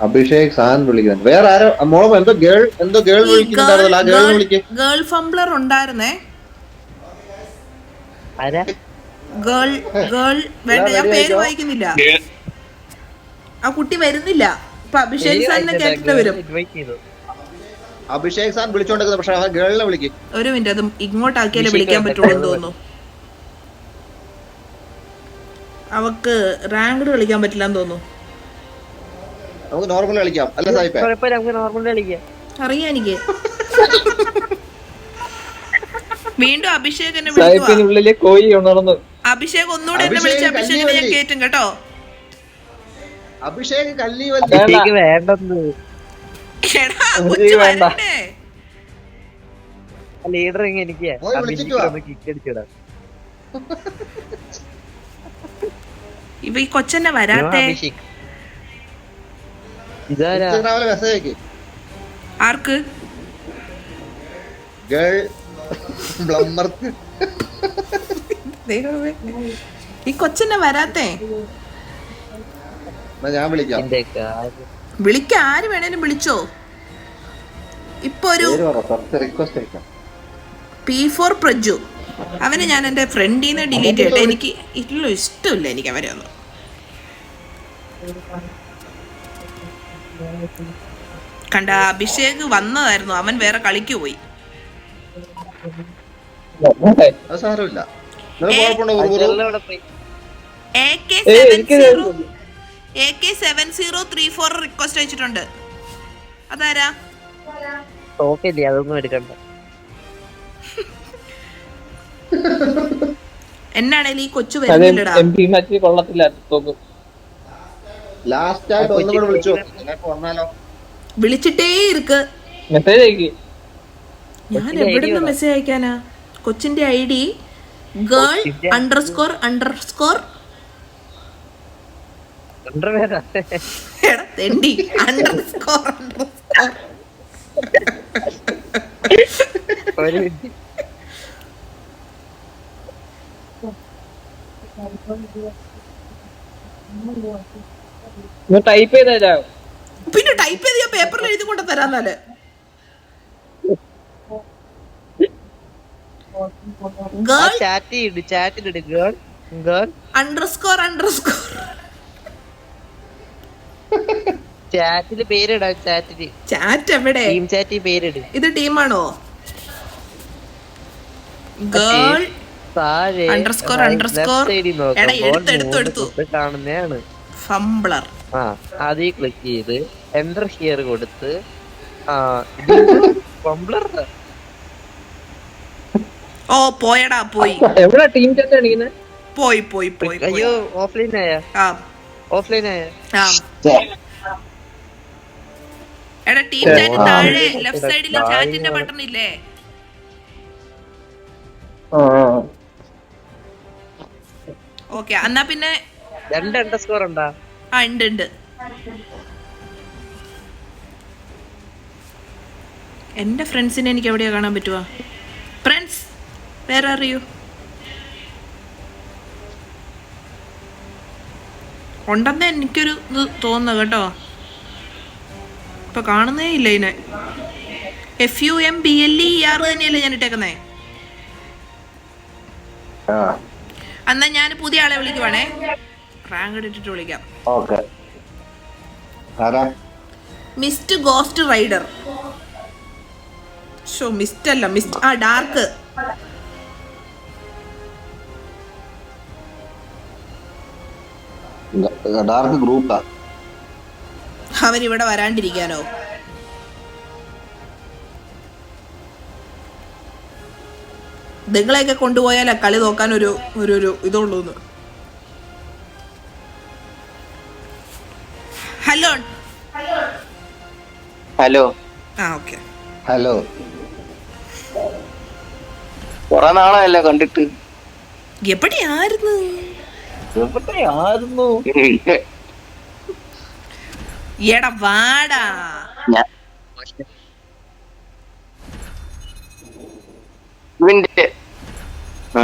Abhishek San വിളിക്കുന്നുണ്ട്. വേറെ ആരോ മോളെ എന്തോ ഗേൾ ഈ വിളിക്കുന്നുണ്ടായിരുന്നല്ലോ. ആ ഗേൾ വിളിക്ക്. ഗേൾ ഫംബ്ലർ ഉണ്ടായിരുന്നേ. ഗേൾ വേണ്ട, ഞാൻ പേര് വായിക്കുന്നില്ല. ആ കുട്ടി വരുന്നില്ല. ഇപ്പൊ അഭിഷേക് സാറിനെ കേട്ടിട്ട് വരും. അഭിഷേക് സാൻ വിളിച്ചോണ്ടിരിക്കുന്നത്, പക്ഷെ അവൻ ഗേളിനെ വിളിക്കും. ഒരു മിനിറ്റ്, അത് ഇങ്ങോട്ടാക്കിയാലേ വിളിക്കാൻ പറ്റുള്ളൂ എന്ന് തോന്നുന്നു. അവക്ക് റാങ്ക്ഡ് കളിക്കാൻ പറ്റില്ലെന്ന് തോന്നുന്നു. നമുക്ക് നോർമൽ കളിക്കാം അല്ല സായിപ്പേ? അറിയാം എനിക്ക്. വീണ്ടും അഭിഷേക് എന്നെ വിളിക്കുവാ. അഭിഷേക് ഒന്നുകൂടെ എന്നെ വിളിച്ച അഭിഷേകിനെ ഞാൻ കേറ്റും കേട്ടോ. അഭിഷേക് കല്ലി വേണ്ടെന്ന് ലീഡർ എനിക്ക് ഇപ്പൊ ഈ കൊച്ചെന്നെ വരാത്തെ ആർക്ക്? ഈ കൊച്ചെന്നെ വരാത്തെ? ഞാൻ വിളിക്കാം. വിളിക്ക, ആര് വേണേലും വിളിച്ചോ. ഇപ്പൊ ഒരു P4 പ്രജു, അവനെ ഞാൻ എന്റെ ഫ്രണ്ടിന്ന് ഡിലീറ്റ് ചെയ്യട്ടെ. എനിക്ക് ഇഷ്ടമില്ല എനിക്ക് അവരെ ഒന്നും. കണ്ട, അഭിഷേക് വന്നതായിരുന്നു, അവൻ വേറെ കളിക്ക് പോയി. AK7034 റിക്വസ്റ്റ് അയച്ചിട്ടുണ്ട്. അതാരാ? അതൊന്നും എടുക്കണ്ട. എന്നാണേലും ഈ കൊച്ചു വരുന്നില്ലടാ. വിളിച്ചിട്ടേ ഇരിക്ക്. ഞാൻ എവിടുന്ന് മെസ്സേജ് അയക്കാനാ? കൊച്ചിന്റെ ID girl___. തെണ്ടി ടൈപ്പ് ചെയ്താ പിന്നെ ടൈപ്പ് ചെയ്ത് ഞാൻ പേപ്പറിൽ എഴുതി കൊണ്ട് തരാന്നാല്. ചാറ്റില് പേരിടാ. ചാറ്റ് എവിടെ? പേരിട്. ഇത് ടീമാണോ? ഗേൾ എടുത്തു കാണുന്നതാണ് ഫംബ്ലർ. ആദ്യം ക്ലിക്ക് ചെയ്ത് എൻ്റർ ഹിയർ കൊടുത്ത് ഫംബ്ലർ. ഓ പോയടാ, പോയി. എവിടെ ടീം ചാറ്റ് കാണിക്കുന്നത്? പോയി. അയ്യോ, ഓഫ്ലൈൻ ആയ. എടാ, ടീം ചാറ്റ് താഴെ ലെഫ്റ്റ് സൈഡിലെ ചാറ്റിന്റെ ബട്ടൺ ഇല്ലേ? ഓക്കെ, എന്നാ പിന്നെ 2 അണ്ടർസ്കോർ ഉണ്ടാ? ഉണ്ട്. എന്റെ ഫ്രണ്ട്സിനെ എനിക്ക് എവിടെയാ കാണാൻ പറ്റുക? ഫ്രണ്ട്സ് വേറെ അറിയൂ? ഉണ്ടെന്ന് എനിക്കൊരു ഇത് തോന്നുന്നു കേട്ടോ. ഇപ്പൊ കാണുന്നേ ഇല്ല ഇതിനെ. FUMBLER തന്നെയല്ലേ ഞാൻ ഇട്ടേക്കുന്നേ. എന്നാ ഞാൻ പുതിയ ആളെ വിളിക്കുവാണേ. റാങ്ക് ഇട്ടിട്ട് വിളിക്കാം. Mist ghost rider. മിസ്റ്റ് അല്ല, ഡാർക്ക്. ഡാർക്ക് ഗ്രൂപ്പാ. അവൻ ഇവിടെ വരാണ്ടിരിക്കാനോ? നിങ്ങളെയൊക്കെ കൊണ്ടുപോയാലേ കളി നോക്കാൻ ഒരു ഇതുള്ളൂന്ന്. Hello okay. ഹലോ, കൊറേ നാളായല്ലോ കണ്ടിട്ട്. എവിടെയായിരുന്നു? എടാ വാടാ. ആ